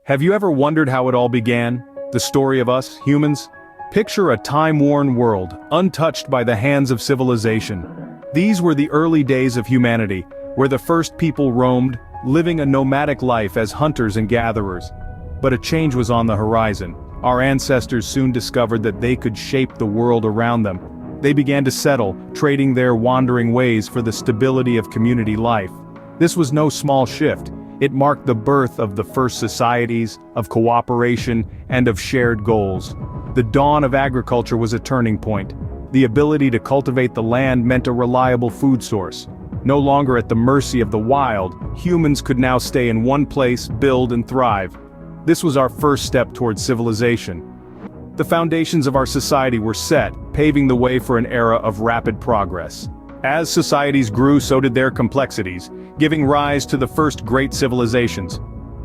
Have you ever wondered how it all began? The story of us, humans? Picture a time-worn world, untouched by the hands of civilization. These were the early days of humanity, where the first people roamed, living a nomadic life as hunters and gatherers. But a change was on the horizon. Our ancestors soon discovered that they could shape the world around them. They began to settle, trading their wandering ways for the stability of community life. This was no small shift. It marked the birth of the first societies, of cooperation, and of shared goals. The dawn of agriculture was a turning point. The ability to cultivate the land meant a reliable food source. No longer at the mercy of the wild, humans could now stay in one place, build and thrive. This was our first step towards civilization. The foundations of our society were set, paving the way for an era of rapid progress. As societies grew, so did their complexities, giving rise to the first great civilizations.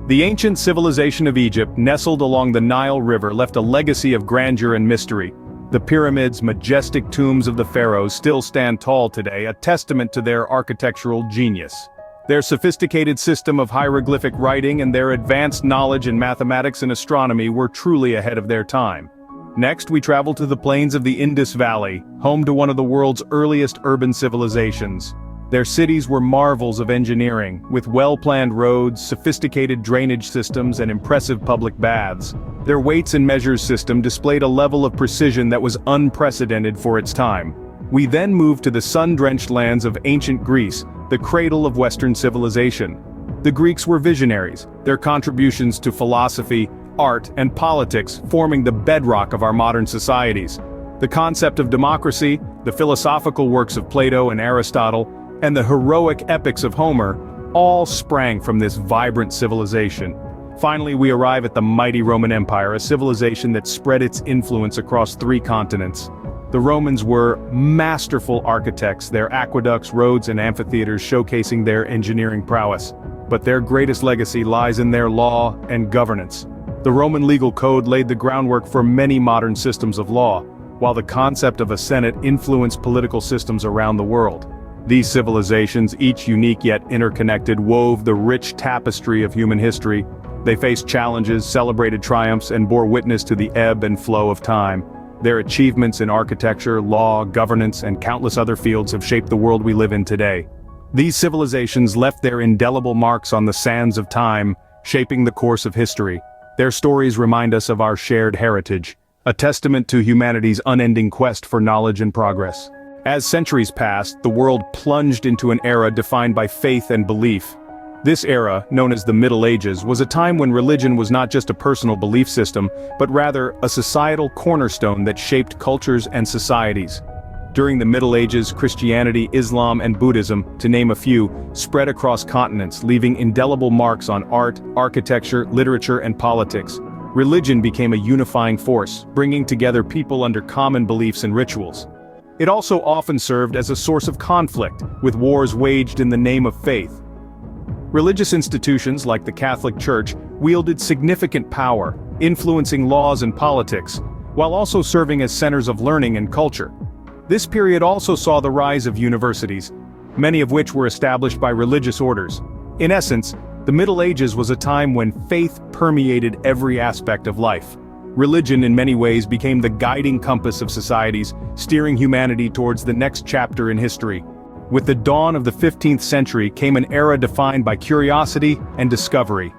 The ancient civilization of Egypt, nestled along the Nile River, left a legacy of grandeur and mystery. The pyramids, majestic tombs of the pharaohs, still stand tall today, a testament to their architectural genius. Their sophisticated system of hieroglyphic writing and their advanced knowledge in mathematics and astronomy were truly ahead of their time. Next, we travel to the plains of the Indus Valley, home to one of the world's earliest urban civilizations. Their cities were marvels of engineering, with well-planned roads, sophisticated drainage systems, and impressive public baths. Their weights and measures system displayed a level of precision that was unprecedented for its time. We then moved to the sun-drenched lands of ancient Greece, the cradle of Western civilization. The Greeks were visionaries, their contributions to philosophy, art, and politics forming the bedrock of our modern societies. The concept of democracy, the philosophical works of Plato and Aristotle, and the heroic epics of Homer, all sprang from this vibrant civilization. Finally, we arrive at the mighty Roman Empire, a civilization that spread its influence across 3 continents. The Romans were masterful architects, their aqueducts, roads, and amphitheaters showcasing their engineering prowess. But their greatest legacy lies in their law and governance. The Roman legal code laid the groundwork for many modern systems of law, while the concept of a senate influenced political systems around the world. These civilizations, each unique yet interconnected, wove the rich tapestry of human history. They faced challenges, celebrated triumphs, and bore witness to the ebb and flow of time. Their achievements in architecture, law, governance, and countless other fields have shaped the world we live in today. These civilizations left their indelible marks on the sands of time, shaping the course of history. Their stories remind us of our shared heritage, a testament to humanity's unending quest for knowledge and progress. As centuries passed, the world plunged into an era defined by faith and belief. This era, known as the Middle Ages, was a time when religion was not just a personal belief system, but rather a societal cornerstone that shaped cultures and societies. During the Middle Ages, Christianity, Islam, and Buddhism, to name a few, spread across continents, leaving indelible marks on art, architecture, literature, and politics. Religion became a unifying force, bringing together people under common beliefs and rituals. It also often served as a source of conflict, with wars waged in the name of faith. Religious institutions like the Catholic Church wielded significant power, influencing laws and politics, while also serving as centers of learning and culture. This period also saw the rise of universities, many of which were established by religious orders. In essence, the Middle Ages was a time when faith permeated every aspect of life. Religion in many ways became the guiding compass of societies, steering humanity towards the next chapter in history. With the dawn of the 15th century came an era defined by curiosity and discovery.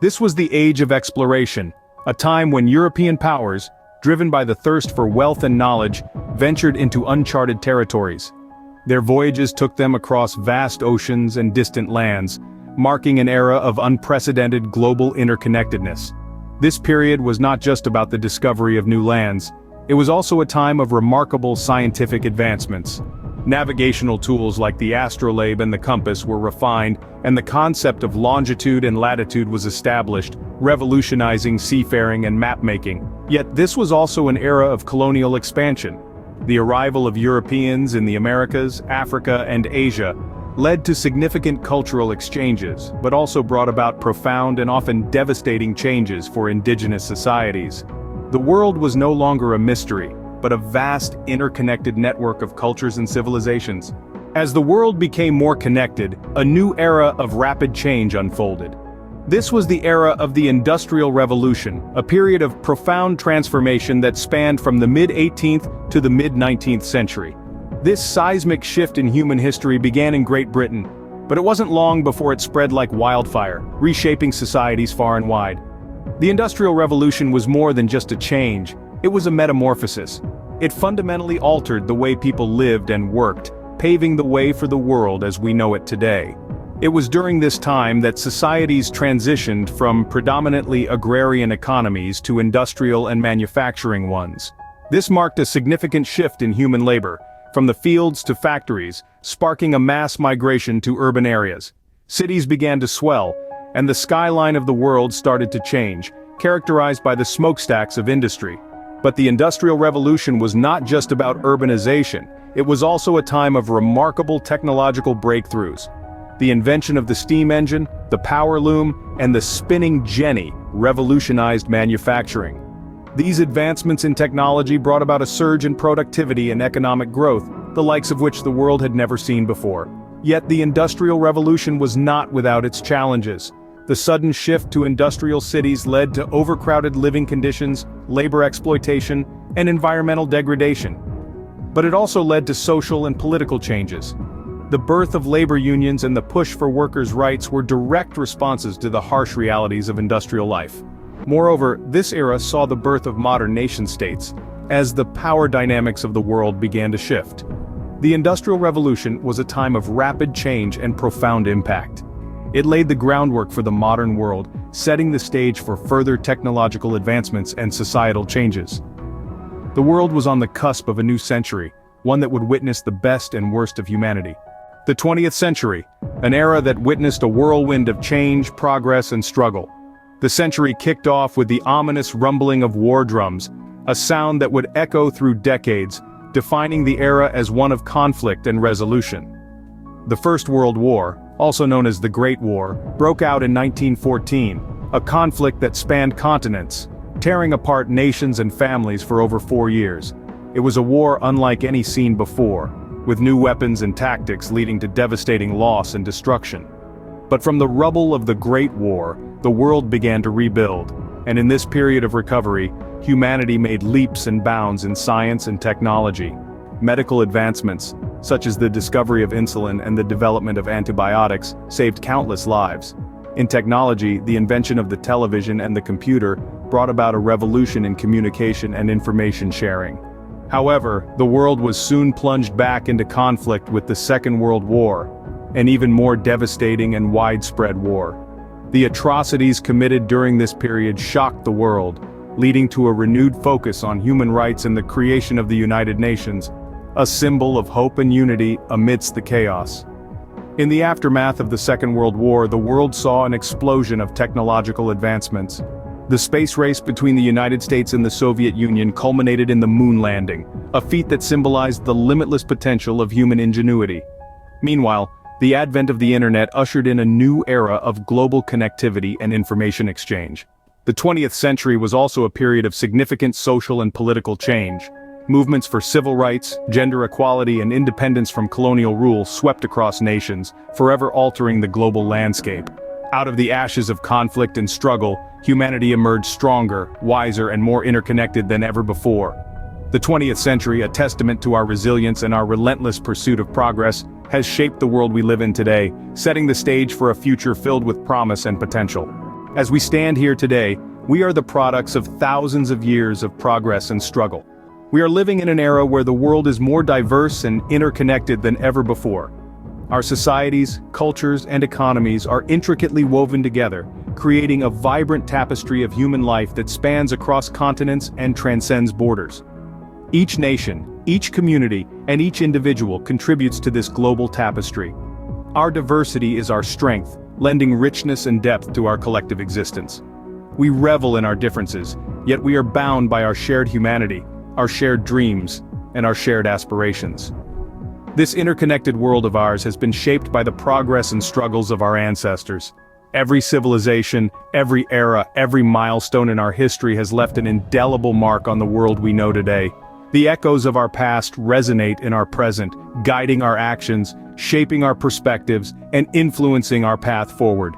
This was the age of exploration, a time when European powers, driven by the thirst for wealth and knowledge, ventured into uncharted territories. Their voyages took them across vast oceans and distant lands, marking an era of unprecedented global interconnectedness. This period was not just about the discovery of new lands, it was also a time of remarkable scientific advancements. Navigational tools like the astrolabe and the compass were refined, and the concept of longitude and latitude was established, revolutionizing seafaring and map-making. Yet this was also an era of colonial expansion. The arrival of Europeans in the Americas, Africa, and Asia led to significant cultural exchanges, but also brought about profound and often devastating changes for indigenous societies. The world was no longer a mystery, but a vast, interconnected network of cultures and civilizations. As the world became more connected, a new era of rapid change unfolded. This was the era of the Industrial Revolution, a period of profound transformation that spanned from the mid-18th to the mid-19th century. This seismic shift in human history began in Great Britain, but it wasn't long before it spread like wildfire, reshaping societies far and wide. The Industrial Revolution was more than just a change, it was a metamorphosis. It fundamentally altered the way people lived and worked, paving the way for the world as we know it today. It was during this time that societies transitioned from predominantly agrarian economies to industrial and manufacturing ones. This marked a significant shift in human labor, from the fields to factories, sparking a mass migration to urban areas. Cities began to swell, and the skyline of the world started to change, characterized by the smokestacks of industry. But the Industrial Revolution was not just about urbanization, it was also a time of remarkable technological breakthroughs. The invention of the steam engine, the power loom, and the spinning jenny revolutionized manufacturing. These advancements in technology brought about a surge in productivity and economic growth, the likes of which the world had never seen before. Yet the Industrial Revolution was not without its challenges. The sudden shift to industrial cities led to overcrowded living conditions, labor exploitation, and environmental degradation. But it also led to social and political changes. The birth of labor unions and the push for workers' rights were direct responses to the harsh realities of industrial life. Moreover, this era saw the birth of modern nation-states, as the power dynamics of the world began to shift. The Industrial Revolution was a time of rapid change and profound impact. It laid the groundwork for the modern world, setting the stage for further technological advancements and societal changes. The world was on the cusp of a new century, one that would witness the best and worst of humanity. The 20th century, an era that witnessed a whirlwind of change, progress, and struggle. The century kicked off with the ominous rumbling of war drums, a sound that would echo through decades, defining the era as one of conflict and resolution. The First World War, also known as the Great War, broke out in 1914, a conflict that spanned continents, tearing apart nations and families for over 4 years. It was a war unlike any seen before, with new weapons and tactics leading to devastating loss and destruction. But from the rubble of the Great War, the world began to rebuild, and in this period of recovery, humanity made leaps and bounds in science and technology. Medical advancements, such as the discovery of insulin and the development of antibiotics, saved countless lives. In technology, the invention of the television and the computer brought about a revolution in communication and information sharing. However, the world was soon plunged back into conflict with the Second World War, an even more devastating and widespread war. The atrocities committed during this period shocked the world, leading to a renewed focus on human rights and the creation of the United Nations, a symbol of hope and unity amidst the chaos. In the aftermath of the Second World War, the world saw an explosion of technological advancements. The space race between the United States and the Soviet Union culminated in the moon landing, a feat that symbolized the limitless potential of human ingenuity. Meanwhile, the advent of the internet ushered in a new era of global connectivity and information exchange. The 20th century was also a period of significant social and political change. Movements for civil rights, gender equality, and independence from colonial rule swept across nations, forever altering the global landscape. Out of the ashes of conflict and struggle, humanity emerged stronger, wiser, and more interconnected than ever before. The 20th century, a testament to our resilience and our relentless pursuit of progress, has shaped the world we live in today, setting the stage for a future filled with promise and potential. As we stand here today, we are the products of thousands of years of progress and struggle. We are living in an era where the world is more diverse and interconnected than ever before. Our societies, cultures, and economies are intricately woven together, creating a vibrant tapestry of human life that spans across continents and transcends borders. Each nation, each community, and each individual contributes to this global tapestry. Our diversity is our strength, lending richness and depth to our collective existence. We revel in our differences, yet we are bound by our shared humanity, our shared dreams, and our shared aspirations. This interconnected world of ours has been shaped by the progress and struggles of our ancestors. Every civilization, every era, every milestone in our history has left an indelible mark on the world we know today. The echoes of our past resonate in our present, guiding our actions, shaping our perspectives, and influencing our path forward.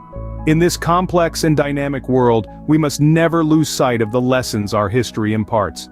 In this complex and dynamic world, we must never lose sight of the lessons our history imparts.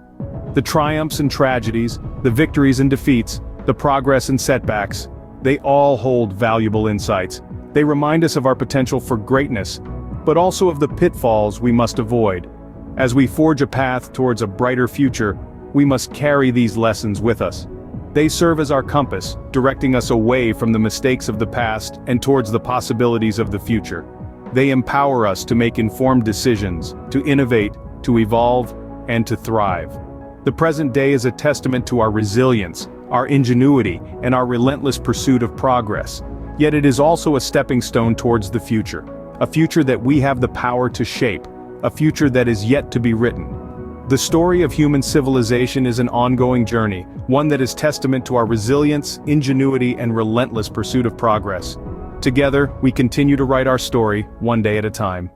The triumphs and tragedies, the victories and defeats, the progress and setbacks, they all hold valuable insights. They remind us of our potential for greatness, but also of the pitfalls we must avoid. As we forge a path towards a brighter future, we must carry these lessons with us. They serve as our compass, directing us away from the mistakes of the past and towards the possibilities of the future. They empower us to make informed decisions, to innovate, to evolve, and to thrive. The present day is a testament to our resilience, our ingenuity, and our relentless pursuit of progress. Yet it is also a stepping stone towards the future, a future that we have the power to shape, a future that is yet to be written. The story of human civilization is an ongoing journey, one that is testament to our resilience, ingenuity, and relentless pursuit of progress. Together, we continue to write our story, one day at a time.